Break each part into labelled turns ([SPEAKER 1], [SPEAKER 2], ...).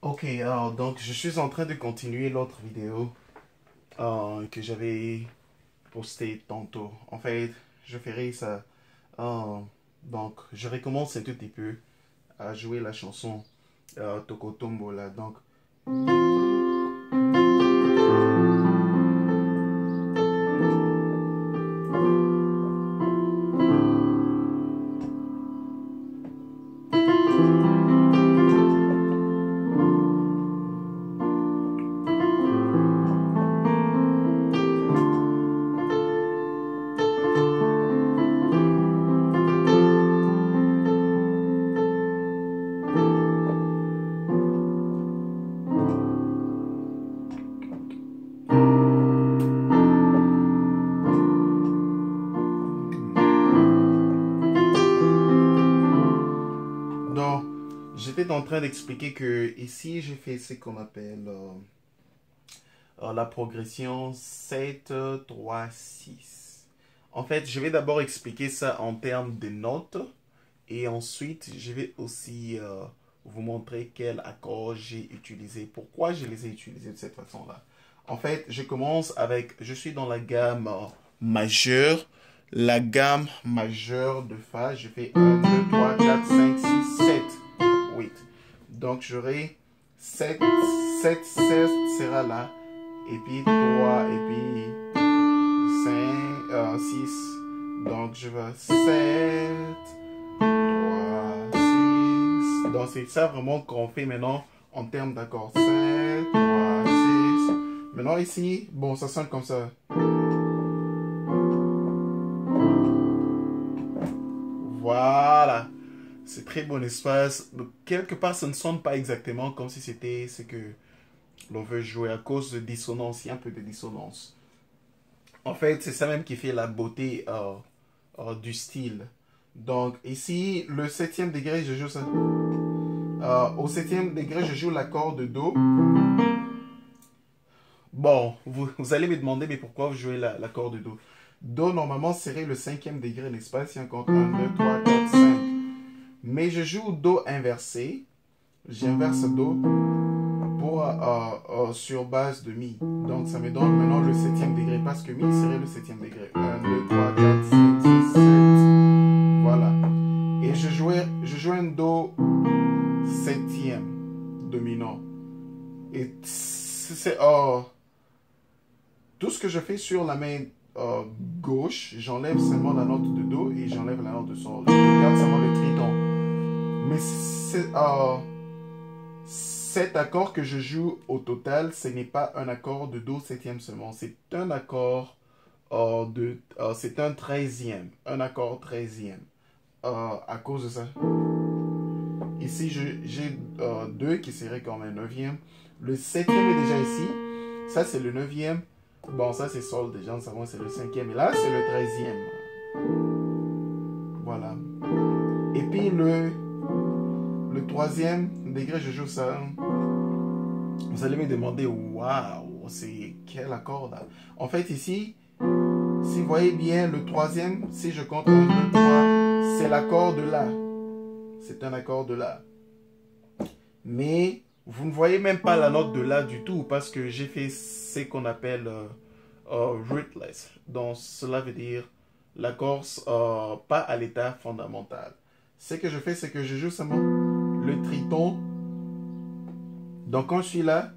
[SPEAKER 1] Ok, alors donc je suis en train de continuer l'autre vidéo que j'avais postée tantôt. En fait, je ferai ça. euh, donc, je recommence un tout petit peu à jouer la chanson Toko Tombola. Donc, donc j'étais en train d'expliquer que ici j'ai fait ce qu'on appelle la progression 7 3 6. En fait, je vais d'abord expliquer ça en termes de notes. Et ensuite, je vais aussi vous montrer quel accord j'ai utilisé. Pourquoi je les ai utilisés de cette façon-là. En fait, je commence avec, je suis dans la gamme majeure. La gamme majeure de Fa, je fais 1, 2, 3, 4, 5, 6, 7, 8. Donc, j'aurai 7, 7, 7 sera là. Et puis 3, et puis 5, 6. Donc, je vais 7. 3, 6. Donc, c'est ça vraiment qu'on fait maintenant en termes d'accords. 7, 3, 6. Maintenant, ici, bon, ça sonne comme ça. Voilà. C'est très bon espace. Donc, quelque part, ça ne sonne pas exactement comme si c'était ce que l'on veut jouer à cause de dissonance. Il y a un peu de dissonance. En fait, c'est ça même qui fait la beauté du style. Donc, ici, le septième degré, je joue ça. Au septième degré, je joue l'accord de Do. Bon, vous allez me demander, mais pourquoi vous jouez l'accord de Do? Do, normalement, serait le cinquième degré, n'est-ce pas? Si on compte 1, 2, 3, 4, 5. Mais je joue Do inversé. J'inverse Do pour, sur base de Mi. Donc, ça me donne maintenant le septième degré, parce que Mi serait le septième degré. 1, 2, 3, 4, 5, 6, 7. Voilà. Et je joue un Do septième dominant. Et c'est tout ce que je fais sur la main gauche, j'enlève seulement la note de Do et j'enlève la note de Sol. Je garde seulement le triton. Mais cet accord que je joue au total, ce n'est pas un accord de Do septième seulement. C'est un accord c'est un treizième. Un accord treizième. À cause de ça. Ici, j'ai 2 qui serait comme un neuvième. Le septième est déjà ici. Ça, c'est le neuvième. Bon, ça, c'est Sol déjà. Ça, c'est le cinquième. Et là, c'est le treizième. Voilà. Et puis, le troisième degré, je joue ça. Vous allez me demander, waouh, c'est quel accord là? En fait, ici, si vous voyez bien, le troisième, si je compte 1, 2, 3, c'est l'accord de La. C'est un accord de La. Mais vous ne voyez même pas la note de La du tout parce que j'ai fait ce qu'on appelle rootless. Donc cela veut dire l'accord pas à l'état fondamental. Ce que je fais, c'est que je joue seulement le triton. Donc quand je suis là,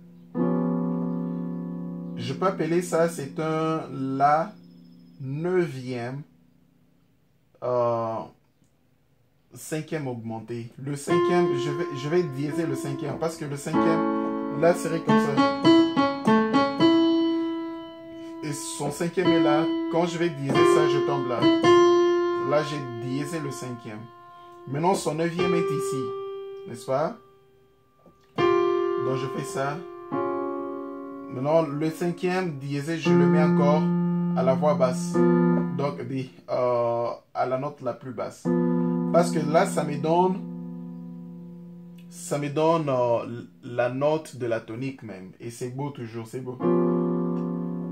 [SPEAKER 1] je peux appeler ça, c'est un La neuvième. Cinquième augmenté. Le cinquième, je vais diéser le cinquième parce que le cinquième, là, serait comme ça. Et son cinquième est là. Quand je vais diéser ça, je tombe là. Là, j'ai diésé le cinquième. Maintenant, son neuvième est ici. N'est-ce pas? Donc, je fais ça. Maintenant, le cinquième diésé, je le mets encore à la voix basse. Donc, à la note la plus basse. Parce que là, ça me donne la note de la tonique même. Et c'est beau toujours, c'est beau.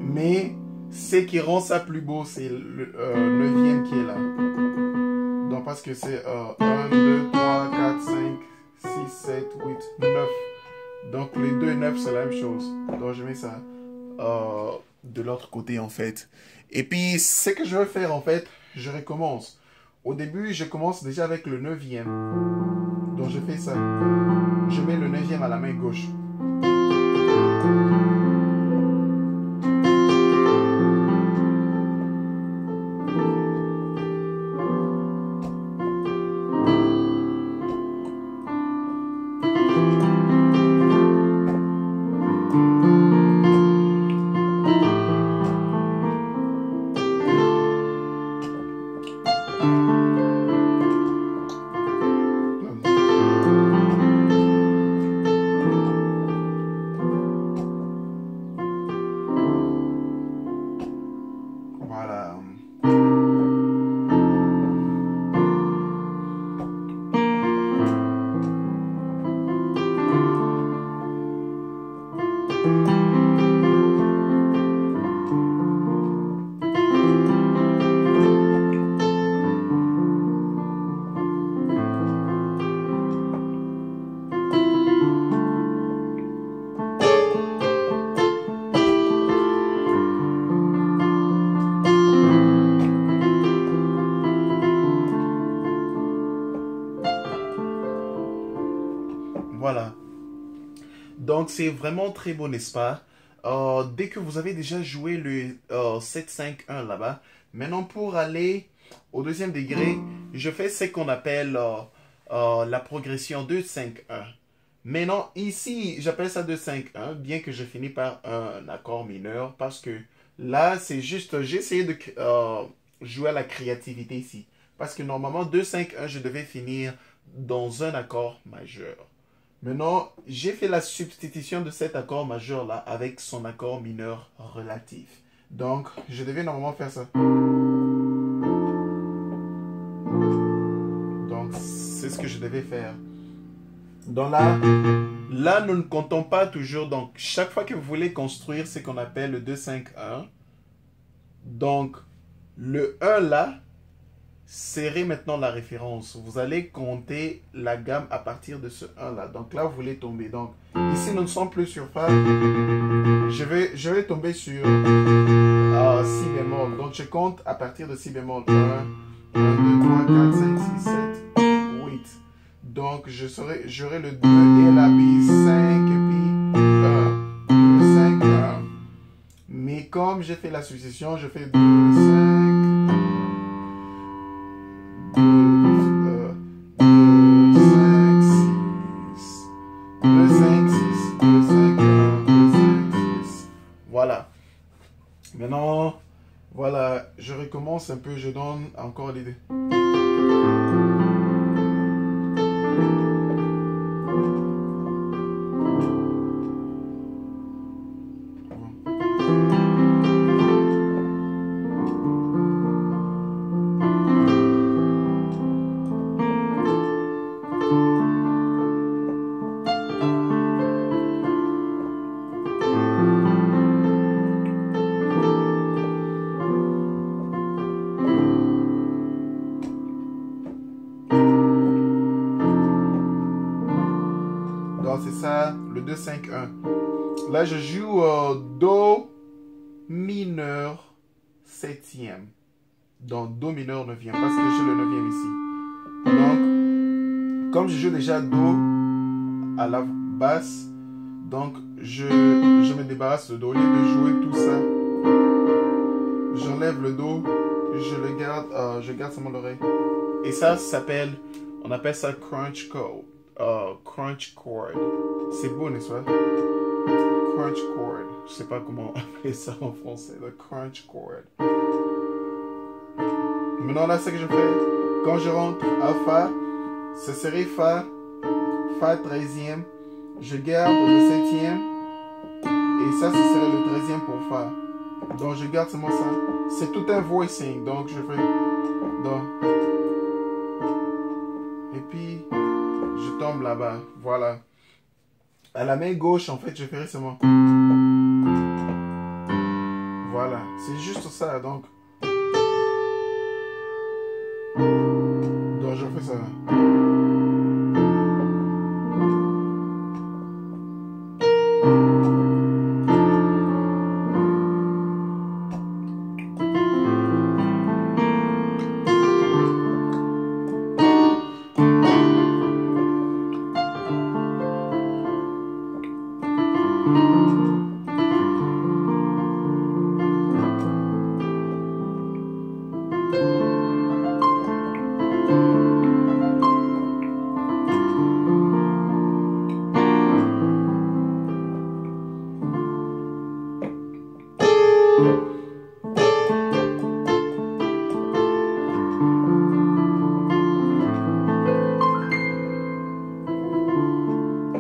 [SPEAKER 1] Mais ce qui rend ça plus beau, c'est le neuvième qui est là. Donc parce que c'est 1, 2, 3, 4, 5, 6, 7, 8, 9. Donc les 2 et 9, c'est la même chose. Donc je mets ça de l'autre côté en fait. Et puis ce que je vais faire en fait, je recommence. Au début, je commence déjà avec le 9e. Donc je fais ça. Je mets le 9e à la main gauche. Voilà. Voilà. Donc, c'est vraiment très beau, n'est-ce pas? Dès que vous avez déjà joué le 7-5-1 là-bas, maintenant pour aller au deuxième degré, je fais ce qu'on appelle la progression 2-5-1. Maintenant, ici, j'appelle ça 2-5-1, bien que je finis par un accord mineur, parce que là, c'est juste, j'ai essayé de jouer à la créativité ici. Parce que normalement, 2-5-1, je devais finir dans un accord majeur. Maintenant, j'ai fait la substitution de cet accord majeur-là avec son accord mineur relatif. Donc, je devais normalement faire ça. Donc, c'est ce que je devais faire. Donc là, nous ne comptons pas toujours. Donc, chaque fois que vous voulez construire ce qu'on appelle le 2-5-1, donc, le 1 là, serrez maintenant la référence. Vous allez compter la gamme à partir de ce 1 là. Donc là, vous voulez tomber. Donc ici, nous ne sommes plus sur Fa. Je vais tomber sur Si bémol. Donc je compte à partir de Si bémol. 1, 2, 3, 4, 5, 6, 7, 8. Donc j'aurai le 2 et la puis 5 et puis 1. 2, 5, 1. Mais comme j'ai fait la succession, je fais 2, 5. 2, 5, 6. Voilà. Maintenant, voilà, je recommence un peu, je donne encore l'idée. Donc c'est ça, le 2-5-1. Là, je joue Do mineur 7e. Donc Do mineur 9e, parce que j'ai le 9e ici. Donc, comme je joue déjà Do à la basse, donc je me débarrasse de Do. Au lieu de jouer tout ça, j'enlève le Do, je garde seulement l'oreille. Et ça s'appelle, on appelle ça crunch chord. Crunch chord. C'est beau, n'est-ce pas? Crunch chord. Je sais pas comment appeler ça en français. Le crunch chord. Maintenant, là, ce que je fais, quand je rentre à Fa, ce serait Fa 13e. Je garde le 7e. Et ça, ce serait le 13e pour Fa. Donc, je garde seulement ça. C'est tout un voicing. Donc, je fais. Donc. Et puis, je tombe là-bas. Voilà. À la main gauche, en fait, je ferai seulement. Voilà. C'est juste ça. Donc, je fais ça.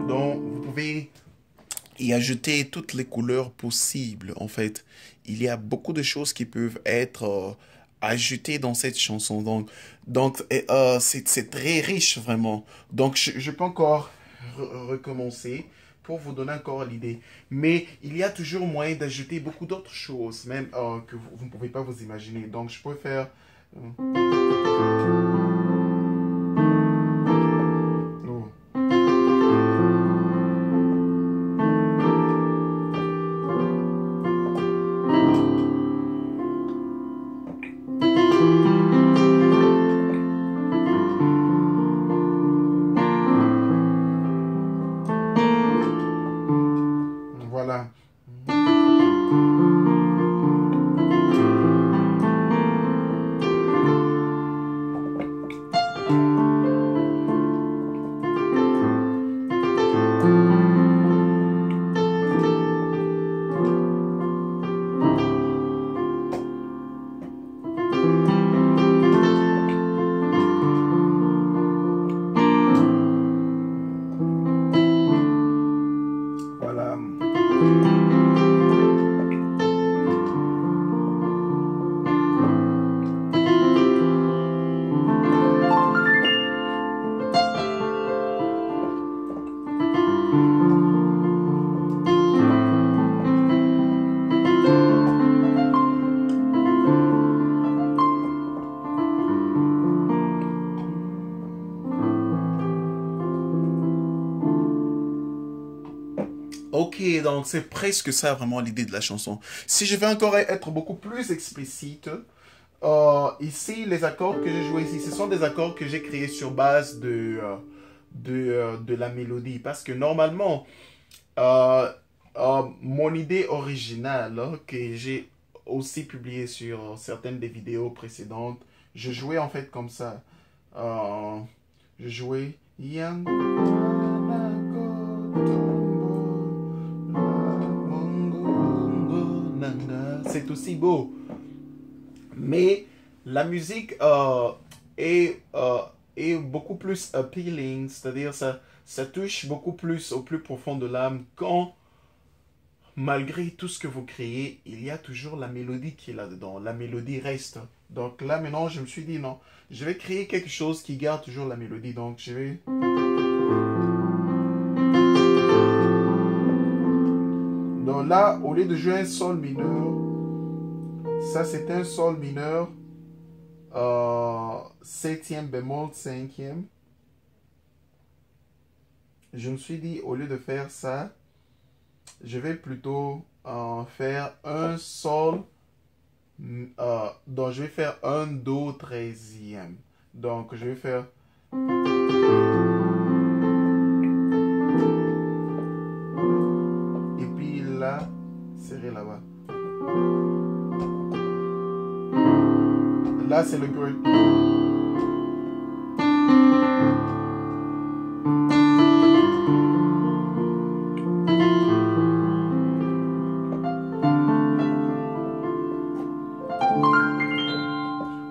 [SPEAKER 1] Donc, vous pouvez y ajouter toutes les couleurs possibles. En fait, il y a beaucoup de choses qui peuvent être ajoutées dans cette chanson. C'est très riche, vraiment. Donc, je peux encore recommencer pour vous donner encore l'idée. Mais il y a toujours moyen d'ajouter beaucoup d'autres choses, même que vous ne pouvez pas vous imaginer. Donc, je peux faire... oh. Voilà. Voilà. Ok, donc c'est presque ça vraiment l'idée de la chanson. Si je vais encore être beaucoup plus explicite, ici les accords que j'ai joués ici, ce sont des accords que j'ai créés sur base de la mélodie. Parce que normalement, euh, mon idée originale que j'ai aussi publiée sur certaines des vidéos précédentes, je jouais en fait comme ça. Euh, je jouais Yango. C'est aussi beau. Mais la musique est beaucoup plus appealing, c'est-à-dire ça touche beaucoup plus au plus profond de l'âme quand, malgré tout ce que vous créez, il y a toujours la mélodie qui est là-dedans. La mélodie reste. Donc là, maintenant, je me suis dit non, je vais créer quelque chose qui garde toujours la mélodie. Donc je vais... Donc là, au lieu de jouer un sol mineur, ça c'est un sol mineur, septième bémol, cinquième. Je me suis dit, au lieu de faire ça, je vais plutôt faire un sol, donc je vais faire un do treizième. Donc je vais faire... Et puis là, serré là-bas. Là, c'est le great.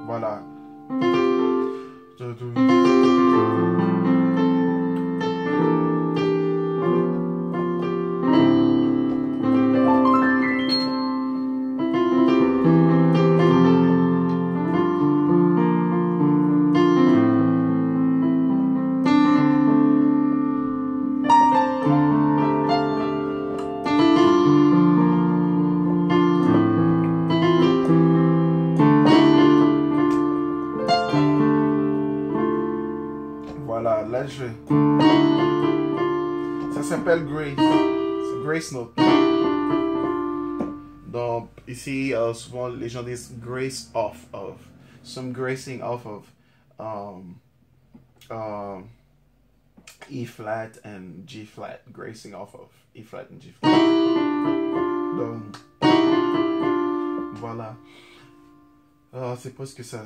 [SPEAKER 1] Voilà. Voilà, là je vais. Ça s'appelle Grace. C'est Grace Note. Donc ici, souvent les gens disent Grace off of. Some gracing off of. Um, E flat and G flat, gracing off of E flat and G flat. Donc, voilà. C'est presque ça.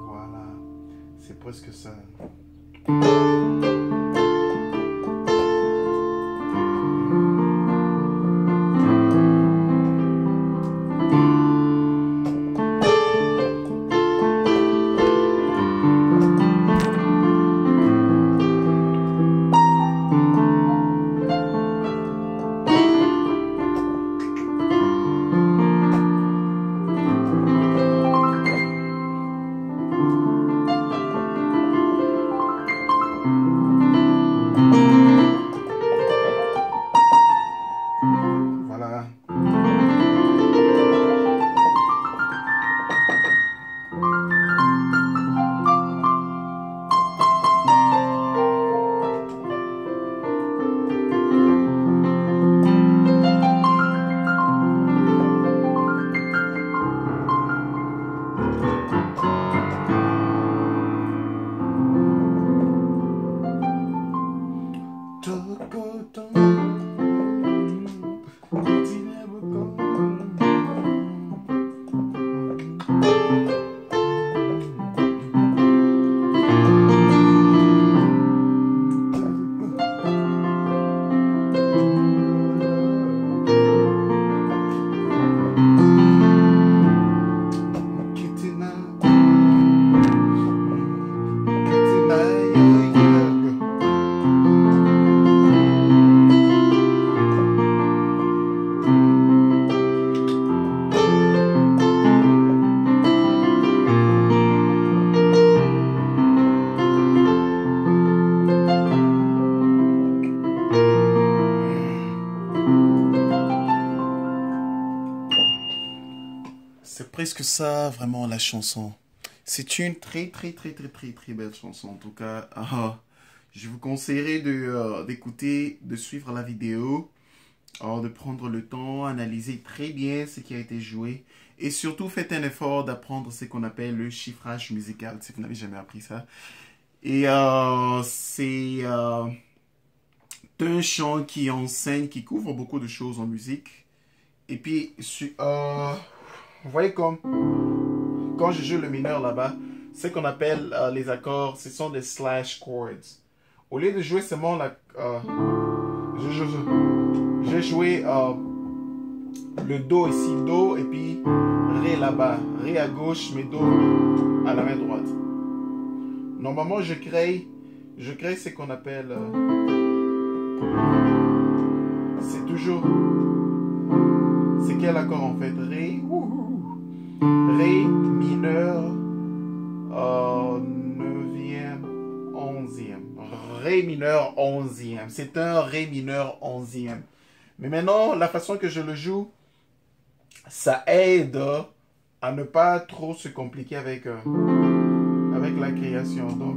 [SPEAKER 1] Voilà. C'est presque ça. Voilà. C'est presque ça, vraiment, la chanson. C'est une très belle chanson. En tout cas, je vous conseillerais d'écouter, de suivre la vidéo, de prendre le temps, analyser très bien ce qui a été joué. Et surtout, faites un effort d'apprendre ce qu'on appelle le chiffrage musical, si vous n'avez jamais appris ça. Et c'est un chant qui enseigne, qui couvre beaucoup de choses en musique. Et puis, vous voyez comme quand je joue le mineur là-bas, ce qu'on appelle les accords, ce sont des slash chords. Au lieu de jouer seulement j'ai joué le do ici, do, et puis ré là-bas, ré à gauche, mais do à la main droite. Normalement, je crée ce qu'on appelle, c'est toujours, c'est quel accord en fait? Ré, ré mineur, 9e, 11e. Ré mineur 11e. C'est un ré mineur 11e. Mais maintenant, la façon que je le joue, ça aide à ne pas trop se compliquer avec la création. Donc,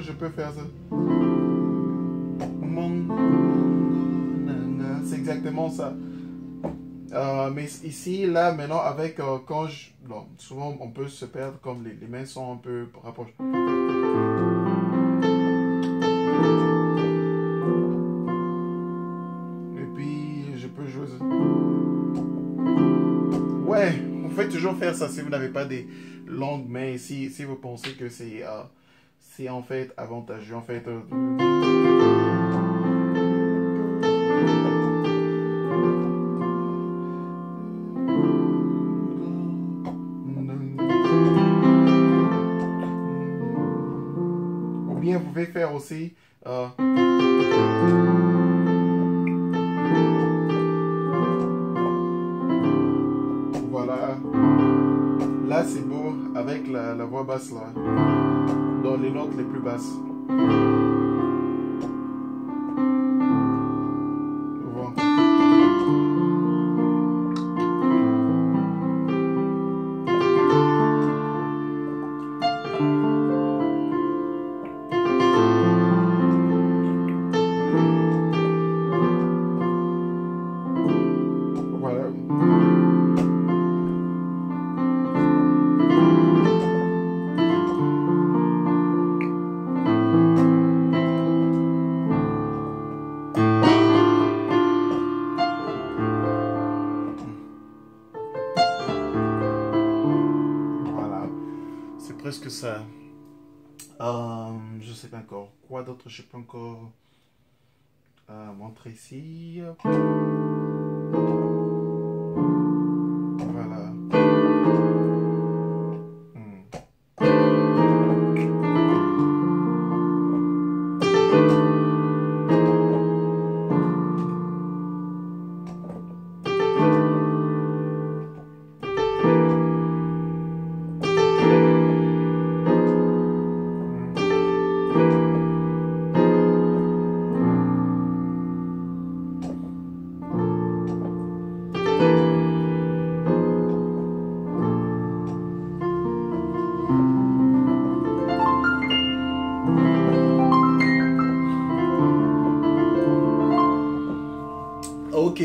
[SPEAKER 1] je peux faire ça. exactement ça. Mais ici, là, maintenant, avec quand je... Bon, souvent, on peut se perdre comme les mains sont un peu rapprochées. Et puis, je peux jouer... Ouais, vous pouvez toujours faire ça si vous n'avez pas des longues mains. Si vous pensez que c'est en fait avantageux. En fait... Ou bien vous pouvez faire aussi... voilà. Là, c'est beau avec la voix basse là. Dans les notes les plus basses. Voilà. Voilà. Voilà. C'est presque ça. Je sais pas encore. Quoi d'autre je peux encore montrer ici. Voilà. Ok,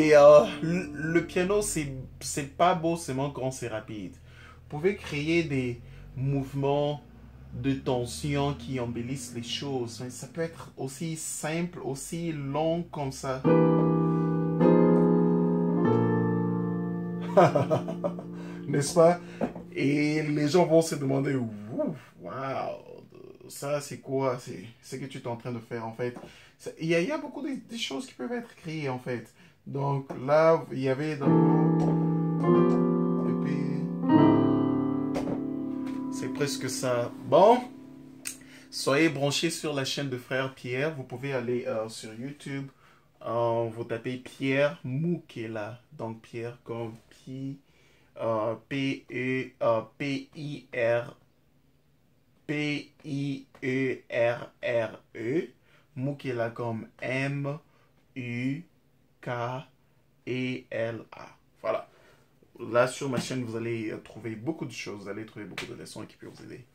[SPEAKER 1] le piano, c'est pas beau seulement quand c'est rapide. Vous pouvez créer des mouvements de tension qui embellissent les choses. Mais ça peut être aussi simple, aussi long comme ça. N'est-ce pas? Et les gens vont se demander, waouh, ça c'est quoi? C'est que tu es en train de faire en fait. Il y a beaucoup de choses qui peuvent être créées en fait. Donc là, il y avait et puis c'est presque ça. Bon, soyez branchés sur la chaîne de Frère Pierre. Vous pouvez aller sur YouTube. Vous tapez Pierre Moukela. Donc Pierre comme P-I-R P-I-E-R-R-E. Moukela comme M-U-K-E-L-A. Voilà. Là, sur ma chaîne, vous allez trouver beaucoup de choses. Vous allez trouver beaucoup de leçons qui peuvent vous aider.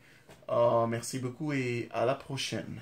[SPEAKER 1] Merci beaucoup et à la prochaine.